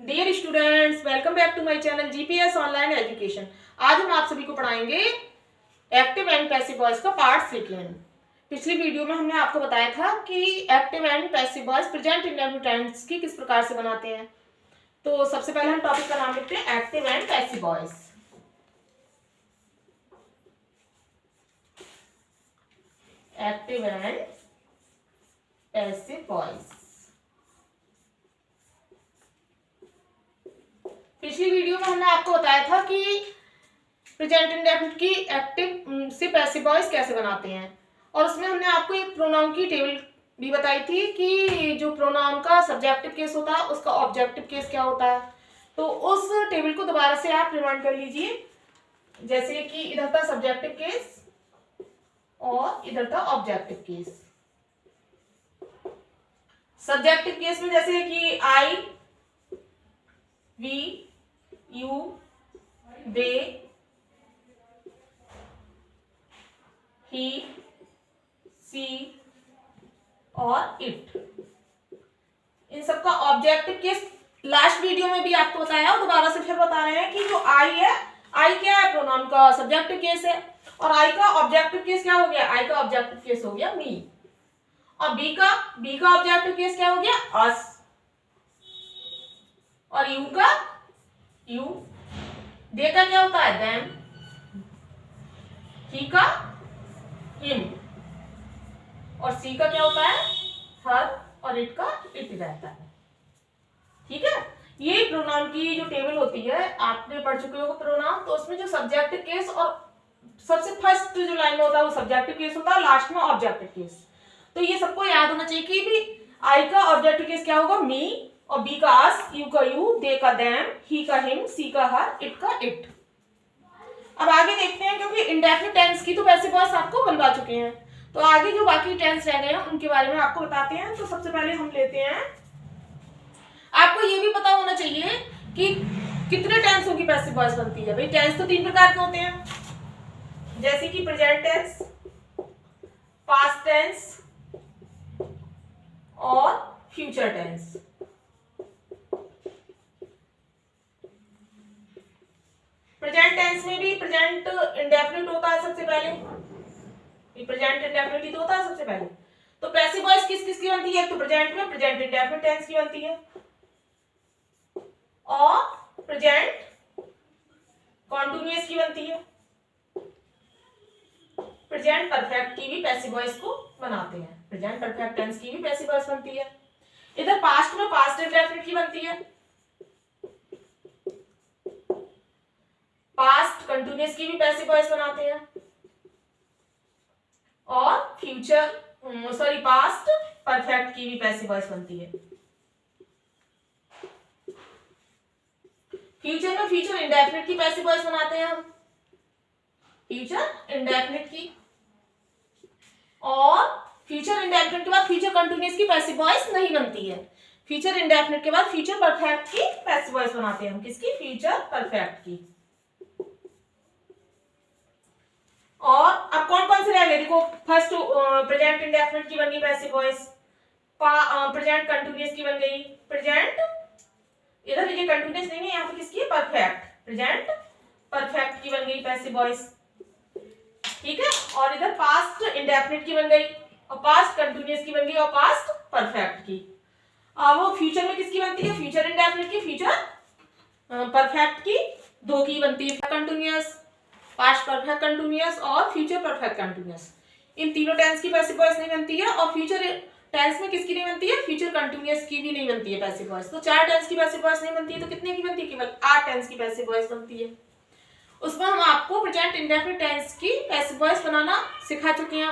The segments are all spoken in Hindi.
Dear students, welcome back to my channel GPS online education. आज हम आप सभी को पढ़ाएंगे एक्टिव एंड पैसिव वॉइस का पार्ट सेकंड। पिछली वीडियो में हमने आपको बताया था कि active and passive voice present indefinite tense की किस प्रकार से बनाते हैं। तो सबसे पहले हम टॉपिक का नाम लिखते हैं active and passive voice. Active and passive voice. पिछली वीडियो में हमने आपको बताया था कि प्रेजेंट इंडेफिनिट की एक्टिव से पैसिव वॉइस कैसे बनाते हैं, और उसमें हमने आपको एक प्रोनाउन की टेबल भी बताई थी कि जो प्रोनाउन का सब्जेक्टिव केस होता है उसका ऑब्जेक्टिव केस क्या होता है। तो उस टेबल को दोबारा से आप रिमाइंड कर लीजिए। जैसे कि इधर था सब्जेक्टिव केस और इधर था ऑब्जेक्टिव केस। सब्जेक्टिव केस में जैसे कि आई, वी, यू, दे, ही, सी और इट, इन सबका ऑब्जेक्टिव केस लास्ट वीडियो में भी आपको बताया और दोबारा से फिर बता रहे हैं कि जो आई है, आई क्या है, प्रोनाउन का सब्जेक्टिव केस है, और आई का ऑब्जेक्टिव केस क्या हो गया, आई का ऑब्जेक्टिव केस हो गया मी, और बी का ऑब्जेक्टिव केस क्या हो गया, अस, और यू का यू, दे का क्या होता है, देम, ही का हिम, और सी का क्या होता है, हर, और इट का इट रहता है। ठीक है, ये प्रोनाउन की जो टेबल होती है आपने पढ़ चुके हो प्रोनाउन, तो उसमें जो सब्जेक्टिव केस और सबसे फर्स्ट जो लाइन में होता है वो सब्जेक्टिव केस होता है, लास्ट में ऑब्जेक्टिव केस। तो ये सबको याद होना चाहिए कि भी आई का ऑब्जेक्टिव केस क्या होगा, मी, और बी का अस, यू का यू, दे का देम, ही का हिम, सी का हर, इट का इट। अब आगे देखते हैं, क्योंकि इंडेफिनिट टेंस की तो पैसिव वॉइस आपको बनवा चुके हैं, तो आगे जो बाकी टेंस रह गए हैं उनके बारे में आपको बताते हैं। तो सबसे पहले हम लेते हैं, आपको ये भी पता होना चाहिए कि कितने टेंसों की पैसिव वॉइस बनती है। भाई टेंस तो 3 प्रकार के होते हैं, जैसे कि प्रेजेंट टेंस, पास्ट टेंस और फ्यूचर टेंस। प्रेजेंट टेंस में भी प्रेजेंट इंडेफिनिट होता है सबसे पहले, प्रेजेंट इंडेफिनिट ही तो होता है सबसे पहले। तो पैसिव वॉइस किस किस की बनती है, तो प्रेजेंट में प्रेजेंट इंडेफिनिट टेंस की बनती है, और प्रेजेंट कॉन्टिन्यूअस की बनती है, प्रेजेंट परफेक्ट की भी पैसिव वॉइस को बनाते हैं, प्रेजेंट परफेक्ट टेंस की भी पैसिव वॉइस बनती है। इधर पास्ट में पास्ट इंडेफिनिट की बनती है, पास्ट कंटिन्यूअस की भी पैसिव वॉइस बनाते हैं, और पास्ट परफेक्ट की भी पैसिव वॉइस बनती है। फ्यूचर में फ्यूचर इंडेफिनिट की पैसिव वॉइस बनाते हैं हम, फ्यूचर इंडेफिनिट की, और फ्यूचर इंडेफिनिट के बाद फ्यूचर कंटिन्यूअस की पैसिव वॉइस नहीं बनती है। फ्यूचर इंडेफिनिट के बाद फ्यूचर परफेक्ट की पैसिव वॉइस बनाते हैं हम, किसकी, फ्यूचर परफेक्ट की। और अब कौन कौन से रह गए, देखो फर्स्ट प्रेजेंट इंडेफिनिट की बन गई पैसिव वॉइस, प्रेजेंट कंटिन्यूअस की बन गई, प्रेजेंट इधर देखिए कंटिन्यूअस नहीं है, यहाँ पे किसकी है, परफेक्ट, प्रेजेंट परफेक्ट की बन गई पैसिव वॉइस। ठीक है, और इधर पास्ट इंडेफिनिट की बन गई, और पास्ट कंटिन्यूअस की बन गई, और पास्ट परफेक्ट की। वो फ्यूचर में किसकी बनती है, फ्यूचर इंडेफिनिट की, फ्यूचर परफेक्ट की, दो की बनती है, कंटिन्यूअस, पास्ट परफेक्ट कंटिन्यूअस और फ्यूचर परफेक्ट कंटिन्यूअस। इन तीनों टेंस की पैसिव वॉइस नहीं बनती है, और फ्यूचर टेंस में किसकी नहीं बनती है, फ्यूचर कंटिन्यूअस की भी नहीं बनती है पैसिव वॉइस। तो 4 टेंस की पैसिव वॉइस नहीं बनती है, तो कितने की बनती है, केवल 8 टेंस की पैसिव वॉइस बनती है। उसमें हम आपको प्रेजेंट इंडेफिनिट टेंस की पैसिव वॉइस बनाना सिखा चुके हैं,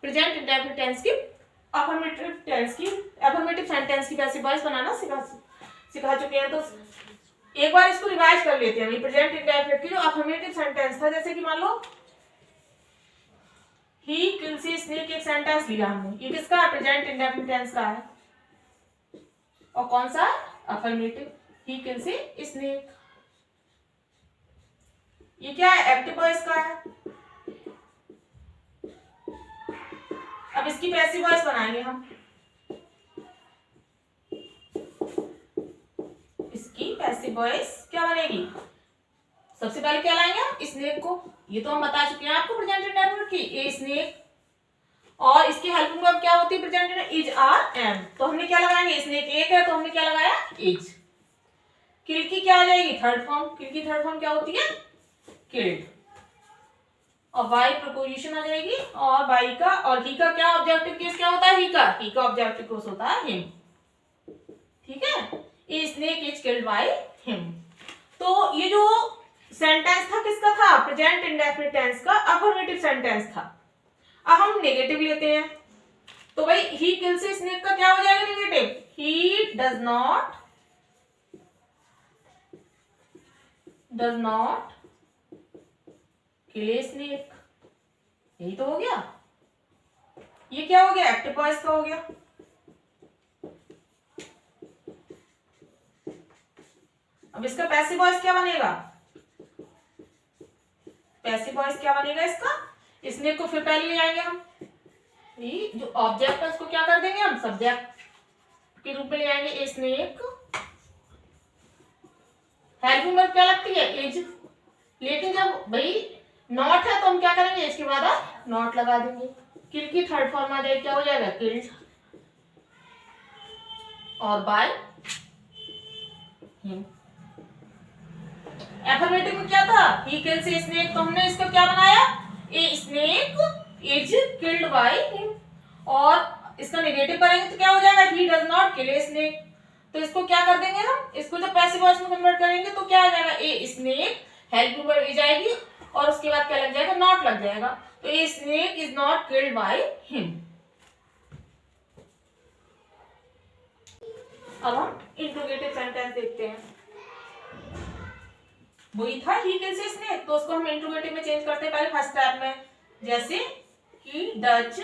प्रेजेंट इंडेफिनिट टेंस की अफर्मेटिव सेंटेंस की पैसिव वॉइस बनाना सिखा चुके हैं। तो एक बार इसको रिवाइज कर लेते हैं। प्रेजेंट इंडेफिनिट की जो अफर्मेटिव सेंटेंस था, जैसे कि मान लो ही किल्स ए स्नेक, एक सेंटेंस लिया हमने, ये किसका, प्रेजेंट इंडेफिनिट टेंस का है, और कौन सा, affirmative, he kills a snake. ये क्या है, एक्टिव वॉइस का है। अब इसकी पैसिव वॉइस बनाएंगे हम, इसकी पैसिव वॉइस क्या बनेगी? सबसे पहले क्या लाएंगे हम? स्नेक को, ये तो हम बता चुके हैं आपको प्रेजेंट इंडेफिनिट की, ए स्नेक, और इसकी हेल्पिंग वर्ब क्या होती है present indefinite? Is, are, am. तो हमने क्या लगाएंगे? स्नेक एक है तो हमने क्या लगाया? इज। किल की क्या आ जाएगी? Third form. किल की थर्ड फॉर्म क्या होती है? किल्ड। और बाई प्रपोजिशन आ जाएगी, और बाई का और ही का क्या ऑब्जेक्टिव केस क्या होता है? ही का ऑब्जेक्टिव केस होता है हिम। ठीक है, a snake is killed by him. तो ये जो सेंटेंस था किसका था? प्रेजेंट इंडेफिनिट टेंस का अफर्मेटिव सेंटेंस था। अब हम नेगेटिव लेते हैं, तो भाई ही किल से स्नेक का क्या हो जाएगा negative? He does not kill a snake. यही तो हो गया। ये क्या हो गया? एक्टिव वॉइस का हो गया। अब इसका पैसिव वॉइस क्या बनेगा? पैसिव वॉइस क्या बनेगा इसका? स्नेक को फिर पहले ले आएंगे हम, ये जो ऑब्जेक्ट है उसको क्या कर देंगे हम? सब्जेक्ट के रूप में ले आएंगे। ए स्नेक, हेल्पिंग वर्ब क्या लगती है? इज। लेकिन जब भाई नॉट है तो हम क्या करेंगे? इसके बाद नॉट लगा देंगे। किल की थर्ड फॉर्म आ जाएगी, क्या हो जाएगा? किल्ड। और बाय हिम। एफर्मेटिव में क्या था? ही किल्स ए स्नेक, तो हमने इसका क्या बनाया? A snake is killed by him. और इसका नेगेटिव करेंगे तो क्या हो जाएगा? He does not kill a snake. तो इसको क्या कर देंगे हम? इसको जब पैसिव वॉइस में कन्वर्ट करेंगे तो क्या आ जाएगा? A snake, helping verb is आएगी और उसके बाद क्या लग जाएगा? नॉट लग जाएगा। तो a snake is not killed by him. अब हम इंट्रोगेटिव सेंटेंस देखते हैं। वही था ही किल्स ए स्नेक, तो उसको हम इंट्रोगेटिव में चेंज करते हैं पहले फर्स्ट स्टेप में। जैसे कि डज,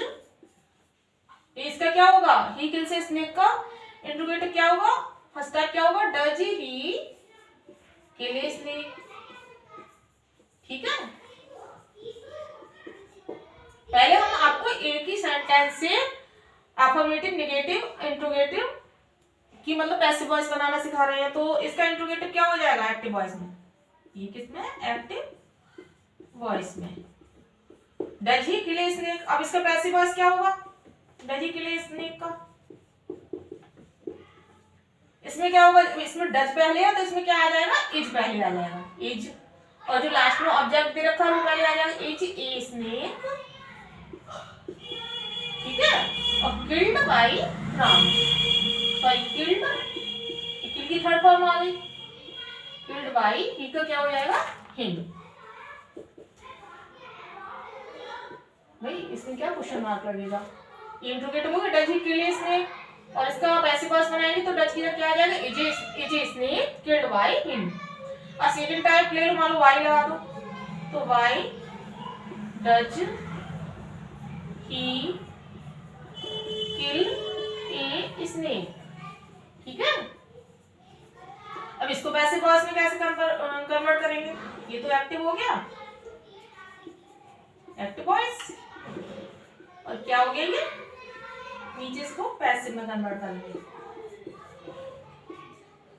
इसका क्या होगा? ही किल्स ए स्नेक का इंट्रोगेटिव क्या होगा? फर्स्ट स्टेप क्या होगा? Does he kill a snake. ठीक है, पहले हम आपको एक ही सेंटेंस से अफर्मेटिव, नेगेटिव, इंट्रोगेटिव की मतलब पैसिव वॉइस बनाना सिखा रहे हैं। तो इसका इंट्रोगेटिव क्या हो जाएगा एक्टिव वॉइस में? ये किसमें? एक्टिव वॉइस में। Does he kill a snake. अब इसका पैसिव वॉइस क्या होगा? Does he kill a snake का इसमें क्या होगा? इसमें डज पहले है तो इसमें क्या आ जाएगा? इज पहले आ जाएगा, इज। और जो लास्ट में ऑब्जेक्ट दे रखा है वो पहले आ जाएगा, इज ए स्नेक। ठीक है, और killed by Ram, sorry killed, kill की थर्ड फॉर्म आ गई, किल्ड बाय ही का क्या हो जाएगा? हिम। भाई इसमें क्या क्वेश्चन मार्क लगेगा? ये इंट्रोगेटिव होगा does he kill a snake, और इसका पैसिव वॉइस बनाएंगे तो डज की क्या आ जाएगा? Is a snake killed by him. और सेकंड टाइप ले लो, मान लो वाई लगा दो, तो why does he kill a snake. ठीक है, अब इसको पैसिव वॉइस में कैसे कन्वर्ट करेंगे? ये तो एक्टिव हो गया, एक्टिव वॉइस, और क्या हो गया? ये नीचे इसको पैसिव में कन्वर्ट करेंगे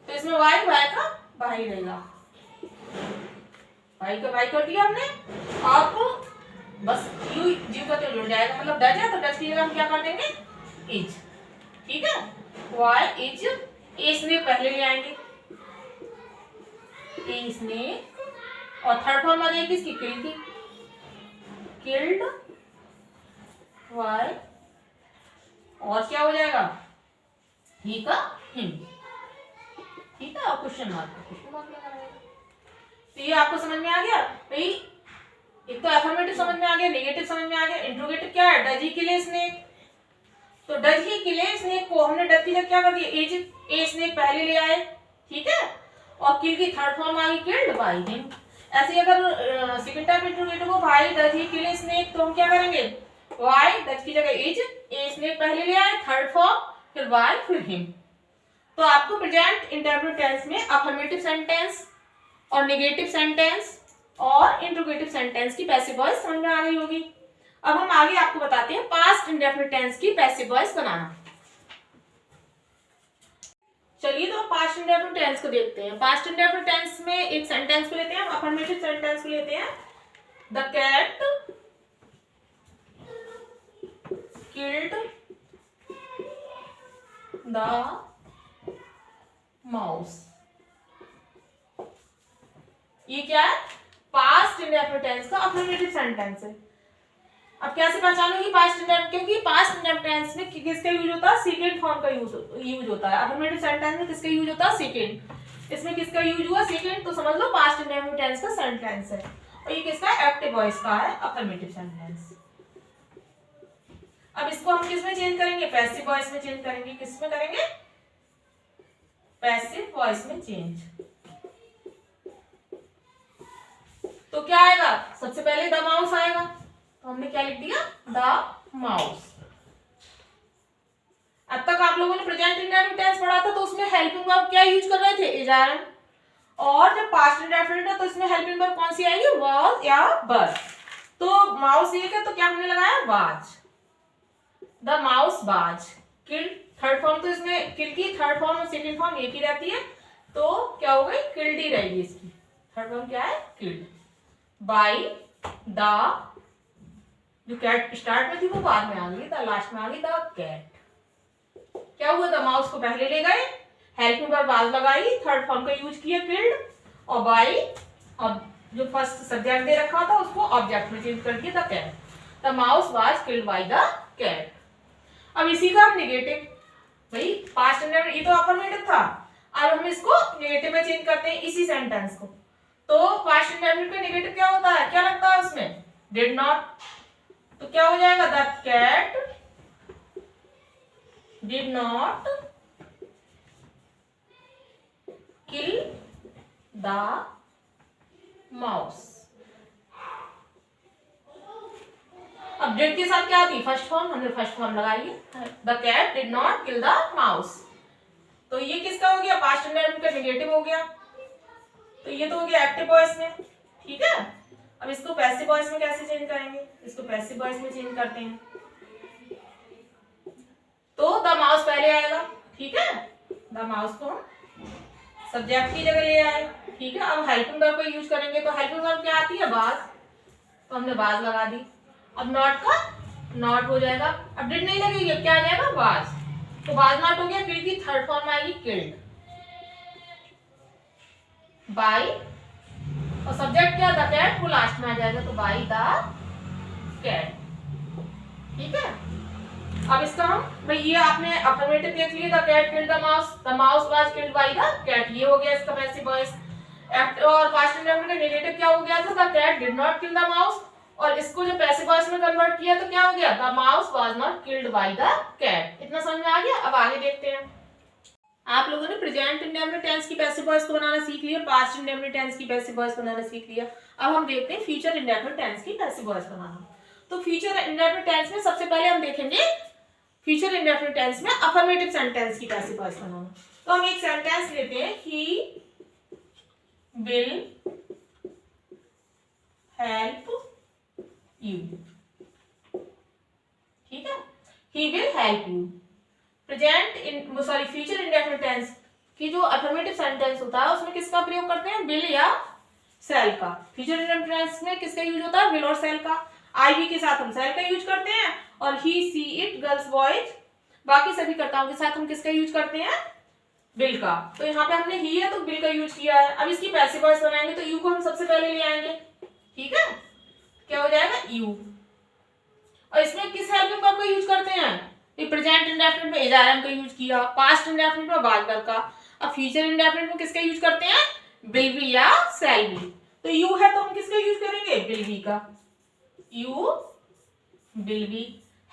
तो इसमें वाई का वाई रहेगा, वाई का वाई कर दिया हमने। आप बस यू जी का तो जुड़ जाएगा, मतलब डज है तो डज की जगह हम क्या कर देंगे? इज। ठीक है, वाई इज ए स्नेक पहले ले आएंगे, ए स्नेक, और थर्ड फॉर्म आ जाएगी इसकी किल की, किल्ड वाई, और क्या हो जाएगा? ही का हिम। ठीक है, और क्वेश्चन मार्क लगाना है। तो ये आपको समझ में आ गया भाई? एक तो एफर्मेटिव समझ में आ गया, नेगेटिव समझ में आ गया, इंट्रोगेटिव क्या है? Does he kill a snake. तो does he kill a snake को हमने डज की जगह क्या कर दिया? इज ए स्नेक पहले ले आए। ठीक है, और किल की थर्ड फॉर्म आ गई किल्ड बाय हिम। ऐसे अगर सेकंड टाइप इंट्रोगेटिव को भाई does he kill a snake, तो हम क्या करेंगे? वाई डज की जगह इज, ए स्नेक पहले ले आए, थर्ड फॉर्म, फिर वाई, फिर हिम। तो आपको प्रेजेंट इंडेफिनिट टेंस में अफर्मेटिव सेंटेंस और नेगेटिव सेंटेंस और इंट्रोगेटिव सेंटेंस की पैसिव वॉइस समझ में आ गई होगी। अब हम आगे आपको बताते हैं पास्ट इंडेफिनिट टेंस की पैसिव वॉइस बनाना। चलिए तो हम पास्ट इंडेफिनिट टेंस को देखते हैं। पास्ट इंडेफिनिट टेंस में एक सेंटेंस को लेते हैं, अफर्मेटिव सेंटेंस को लेते हैं। The cat killed the mouse. ये क्या है? पास्ट इंडेफिनिट टेंस का अफर्मेटिव सेंटेंस है। अब कैसे पहचानोगे पास्ट इंडेफिनिट? क्योंकि पास्ट इंडेफिनिट टेंस में किसका यूज होता है? सेकंड फॉर्म का यूज होता है। अफर्मेटिव सेंटेंस में किसका यूज होता है? सेकंड। इसमें किसका यूज हुआ? सेकंड। तो समझ लो पास्ट इंडेफिनिट टेंस का सेंटेंस है। और ये किसका है? एक्टिव वॉइस का है, अफर्मेटिव सेंटेंस। अब इसको हम किस में चेंज करेंगे? पैसिव वॉइस में चेंज करेंगे। किस में करेंगे? पैसिव वॉइस में चेंज। तो क्या आएगा? सबसे पहले द माउस आएगा, तो हमने क्या लिख दिया? The mouse. अब तक आप लोगों ने प्रेजेंट इंडेफिनिट टेंस पढ़ा था, तो उसमें हेल्पिंग वर्ब क्या यूज कर रहे थे? Is, am. और जब पास्ट इंडेफिनिट है तो इसमें हेल्पिंग वर्ब कौन सी आएगी? वाज या वर। तो माउस एक है तो क्या हमने लगाया? Was. The mouse was killed. Third form तो इसमें किल की थर्ड फॉर्म और सेकंड फॉर्म एक ही रहती है, तो क्या हो गई? किल्ड ही रहेगी इसकी। थर्ड फॉर्म क्या है? किल्ड बाय द, जो कैट स्टार्ट में थी वो बाद में आ गई, द लास्ट में आ गई द कैट। क्या हुआ? द माउस को पहले ले गए, हेल्पिंग वर्ब वाज लगाई, थर्ड फॉर्म का यूज किया किल्ड, और बाय, और जो फर्स्ट सब्जेक्ट दे रखा था उसको ऑब्जेक्ट में चेंज कर दिया, the cat. The mouse was killed by the cat. अब इसी का हम नेगेटिव, भाई पास्ट इंडेफिनिट ये तो अफर्मेटिव था, अब हम इसको नेगेटिव में चेंज करते हैं इसी सेंटेंस को। तो पास्ट इंडेफिनिट का नेगेटिव क्या होता है? क्या लगता है उसमें? Did not. तो क्या हो जाएगा? The cat did not kill the mouse. अब डिड के साथ क्या आती है? फर्स्ट फॉर्म, हमने फर्स्ट फॉर्म लगाई है। The cat did not kill the mouse. तो ये किसका हो गया? पास्ट इंडेफिनिट का नेगेटिव हो गया। तो ये तो हो गया एक्टिव वॉइस में, ठीक है। अब इसको पैसिव वॉइस में कैसे चेंज करेंगे? इसको पैसिव वॉइस में चेंज करते हैं, तो द माउस पहले आएगा, ठीक है। द माउस को हम सब्जेक्ट की जगह ले आए, ठीक है। अब हेल्पिंग वर्ब को यूज करेंगे, तो हेल्पिंग वर्ब क्या आती है? वाज, तो हमने वाज लगा दी। अब नॉट का नॉट हो जाएगा। अब डिड नहीं लगेगी, अब क्या आ जाएगा? वाज। तो वाज नॉट हो गया, किल्ड की थर्ड फॉर्म आएगी किल्ड बाय, और सब्जेक्ट क्या? द कैट, वो लास्ट में आ जाएगा, तो बाय द कैट, ठीक है। अब इसका हम, भाई ये आपने अफर्मेटिव देख लिया, the cat killed the mouse, the mouse was killed by the cat, ये हो गया इसका पैसिव वॉइस। और पास्ट इंडेफिनिट का नेगेटिव क्या हो गया था? The cat did not kill the mouse, और इसको जो पैसिव वॉइस में कन्वर्ट किया तो क्या हो गया? The mouse was not killed by the cat. इतना समझ में आ गया? अब आगे देखते हैं। आप लोगों ने प्रेजेंट इंडेफिनिट टेंस की पैसिव वॉइस को बनाना सीख लिया, पास्ट इंडेफिनिट टेंस की पैसिव वॉइस बनाना सीख लिया। अब हम देखते हैं फ्यूचर इंडेफिनिट टेंस की पैसिव वॉइस बनाना। तो फ्यूचर इंडेफिनिट टेंस में सबसे पहले हम देखेंगे फ्यूचर इंडेफिनिट टेंस में अफर्मेटिव सेंटेंस की पैसिव वॉइस बनाना। तो हम एक सेंटेंस लेते हैं, ही विल हेल्प यू, ठीक है। He will help you. Present in sorry future indefinite tense की जो अफर्मेटिव सेंटेंस होता है उसमें किसका प्रयोग करते हैं? विल या सेल का। फ्यूचर इंडेफिनिट टेंस में किसका यूज होता है? विल और सेल का। आई वी के साथ हम सेल का यूज करते हैं, और ही सी इट गर्ल्स बॉयज बाकी सभी कर्ताओं के साथ हम किसका यूज करते हैं? विल का। तो यहाँ पे हमने ही है तो विल का यूज किया है। अब इसकी पैसिव वॉइस बनाएंगे तो यू को हम सबसे पहले ले आएंगे, ठीक है। क्या हो जाएगा? यू। और इसमें किस हेल्पिंग वर्ब का यूज करते हैं? प्रेजेंट इंडेफिनिट में इज, आर, एम का यूज किया, पास्ट इंडेफिनिट में वाज वर का। अब फ्यूचर इंडेफिनिट में किसका यूज करते हैं? विल बी या शैल बी। तो यू है तो हम किसका यूज करेंगे? विल बी का। You will be.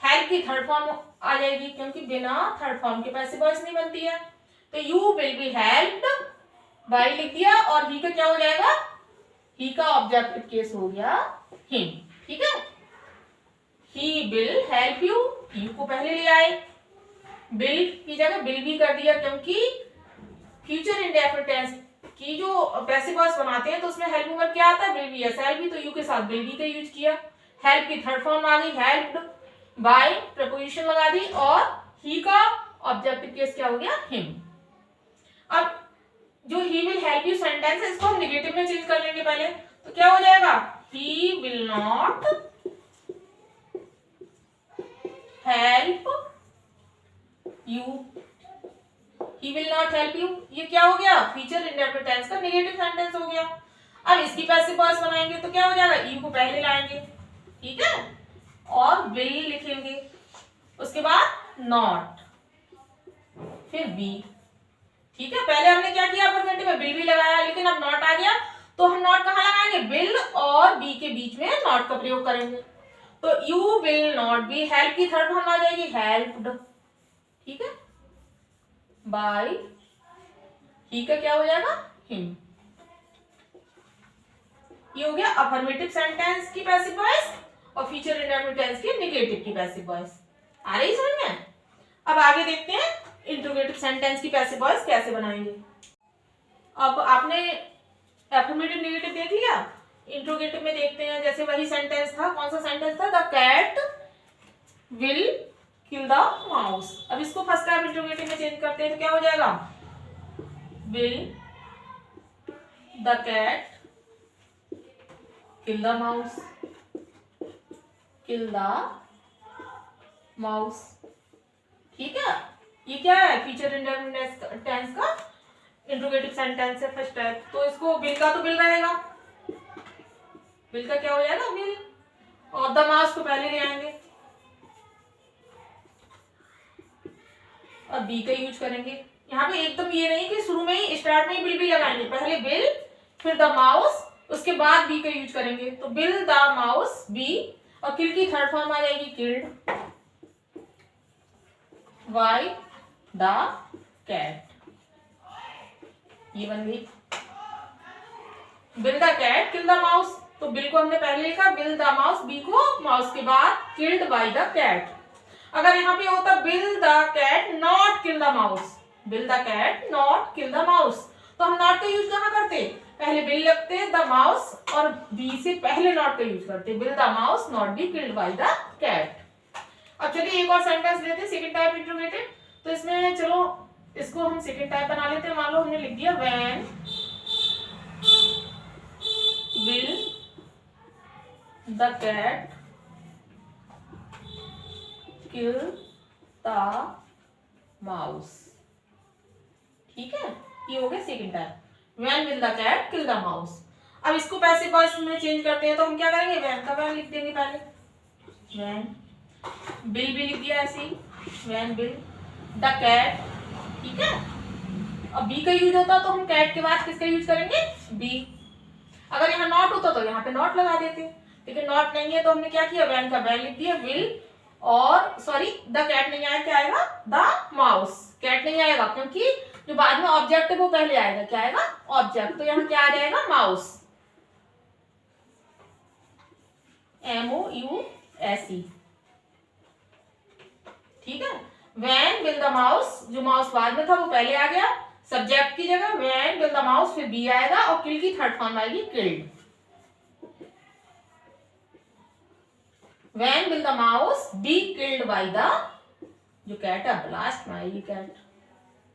हेल्प की थर्ड फॉर्म आ जाएगी, क्योंकि बिना थर्ड फॉर्म के पैसिव वॉइस नहीं बनती है। तो you will be helped bye लिख दिया, और ही का क्या हो जाएगा? ही का ऑब्जेक्टिव केस हो गया हिम, ठीक है। He will help you, you को पहले ले आए, विल की जगह विल बी कर दिया, क्योंकि फ्यूचर इंडेफिनिट टेंस की जो पैसिव वॉइस बनाते हैं तो उसमें हेल्पिंग वर्ब क्या आता है? विल बी या शैल बी। तो यू के साथ विल बी का यूज किया। हेल्प की थर्ड फॉर्म आ गई हेल्प्ड बाय, प्रपोजिशन लगा दी, और ही का ऑब्जेक्टिव केस क्या हो गया? हिम। अब जो ही विल हेल्प यू सेंटेंस है इसको हम नेगेटिव में चेंज कर लेंगे पहले, तो क्या हो जाएगा, he will not help you, he will not help you, ये क्या हो गया, फ्यूचर इंडेफिनिट टेंस का नेगेटिव सेंटेंस हो गया। अब इसकी पैसिव वॉइस बनाएंगे तो क्या हो जाएगा, यू को पहले लाएंगे, ठीक है, और विल लिखेंगे, उसके बाद नॉट, फिर बी, ठीक है। पहले हमने क्या किया, अफर्मेटिव में विल भी लगाया, लेकिन अब नॉट आ गया तो हम नॉट कहाँ लगाएंगे, विल और बी के बीच में नॉट का प्रयोग करेंगे। तो you will not be, help की थर्ड फॉर्म आ जाएगी हेल्प्ड, ठीक है, बाय, ही का क्या हो जाएगा, हिम। ये हो गया अफर्मेटिव सेंटेंस की पैसिव वॉइस और फ्यूचर इंडेफिनिट टेंस की नेगेटिव की पैसिव वॉइस। आ रही समझ में? अब आगे देखते हैं इंट्रोगेटिव सेंटेंस की पैसिव वॉइस कैसे बनाएंगे। अब आपने अफर्मेटिव नेगेटिव देख लिया, इंट्रोगेटिव में देखते हैं, जैसे वही सेंटेंस था, कौन सा सेंटेंस था, the cat will kill the mouse. अब इसको फर्स्ट टाइम इंट्रोगेटिव में चेंज करते हैं तो क्या हो जाएगा, will the cat kill the mouse, kill the mouse, ठीक है। ये क्या है, फ्यूचर इंडेफिनिट टेंस का इंट्रोगेटिव सेंटेंस है फर्स्ट टाइप, तो इसको विल का तो विल रहेगा, विल का क्या हो जाएगा, विल, और द माउस को पहले ले आएंगे और बी का यूज करेंगे। यहाँ पे एकदम ये नहीं कि शुरू में ही स्टार्ट में ही विल भी लगाएंगे, पहले विल फिर द माउस उसके बाद बी का यूज करेंगे, तो विल द माउस बी, और किल की थर्ड फॉर्म आ जाएगी किल्ड, वाई द कैट, ये बन गई will the cat kill the mouse, तो बिल को हमने पहले लिखा, विल द माउस, बी को माउस के बाद किल्ड बाय द कैट। अगर यहाँ पे होता will the cat not kill the mouse, will the cat not kill the mouse, तो हम नॉट का यूज कहाँ करते, पहले विल लगते द माउस और बी से पहले नॉट का यूज करते, will the mouse not be killed by the cat. अब चलिए एक और सेंटेंस लेते हैं सेकंड टाइप इंट्रोगेटिव, तो इसमें चलो इसको हम सेकंड टाइप बना लेते हैं। मान लो हमने लिख दिया when will the cat kill the mouse, ठीक है, ये हो गया second type, when will the cat kill the mouse. अब इसको पैसिव वॉइस में चेंज करते हैं तो हम क्या करेंगे, व्हेन का व्हेन लिख देंगे पहले, व्हेन विल भी लिख दिया ऐसे ही, व्हेन विल द कैट, ठीक है। अब बी का यूज होता तो हम कैट के बाद किसका यूज करेंगे, बी। अगर यहाँ नॉट होता तो यहाँ पे नॉट लगा देते, लेकिन नॉट नहीं है तो हमने क्या किया, व्हेन का व्हेन लिख दिया, विल और सॉरी द कैट नहीं आएगा, क्या आएगा, द माउस, कैट नहीं आएगा क्योंकि जो बाद में ऑब्जेक्ट है वो पहले आएगा, क्या आएगा, ऑब्जेक्ट, तो यहाँ क्या आ जाएगा, माउस, MOUSE, ठीक है। व्हेन विल द माउस, जो माउस बाद में था वो पहले आ गया सब्जेक्ट की जगह, व्हेन विल द माउस फिर बी आएगा और किल की थर्ड फॉर्म आएगी killed, when will the mouse be killed by the, जो कैट है लास्ट में आएगी कैट,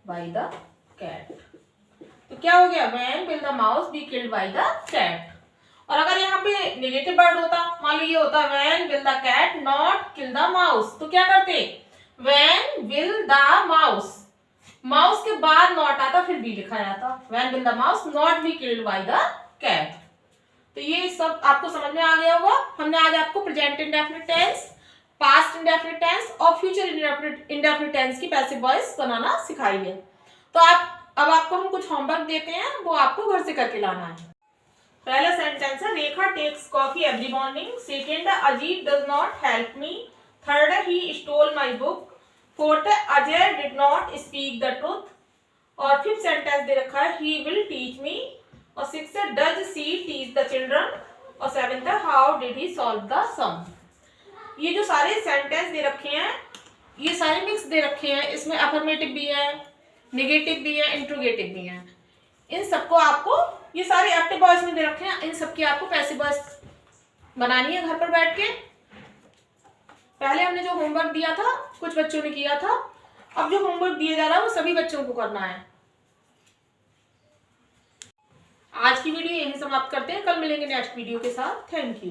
बाय द कैट, तो क्या हो गया, when will the mouse be killed by the cat. और अगर यहाँ पे नेगेटिव वर्ड होता, मान लो ये होता when will the cat not kill the mouse, तो क्या करते, when will the mouse, mouse के बाद नॉट आता फिर बी लिखा जाता, when will the mouse not be killed by the cat. तो ये सब आपको समझ में आ गया होगा। हमने आज आपको present indefinite tense, past indefinite tense और फ्यूचर इंडेफिनिट टेंस की पैसिव वॉइस बनाना सिखाई है। तो अब आपको हम कुछ होमवर्क देते हैं, वो आपको घर से करके लाना है। पहला सेंटेंस है, Rekha takes coffee every morning, second Ajit does not help me, third he stole my book, fourth Ajay did not speak the truth, और फिफ्थ सेंटेंस दे रखा है ही विल टीच मी, और sixth does she teach the children, और seventh how did he solve the sum. ये जो सारे सेंटेंस दे रखे हैं ये सारे मिक्स दे रखे हैं, इसमें अफर्मेटिव भी है, नेगेटिव भी है, इंट्रोगेटिव भी है। इन सबको आपको, ये सारे एक्टिव वॉइस में दे रखे हैं, इन सबकी आपको पैसिव वॉइस बनानी है घर पर बैठ के। पहले हमने जो होमवर्क दिया था कुछ बच्चों ने किया था, अब जो होमवर्क दिया जा रहा है वो सभी बच्चों को करना है। आज की वीडियो यहीं समाप्त करते हैं, कल मिलेंगे नेक्स्ट वीडियो के साथ। Thank you.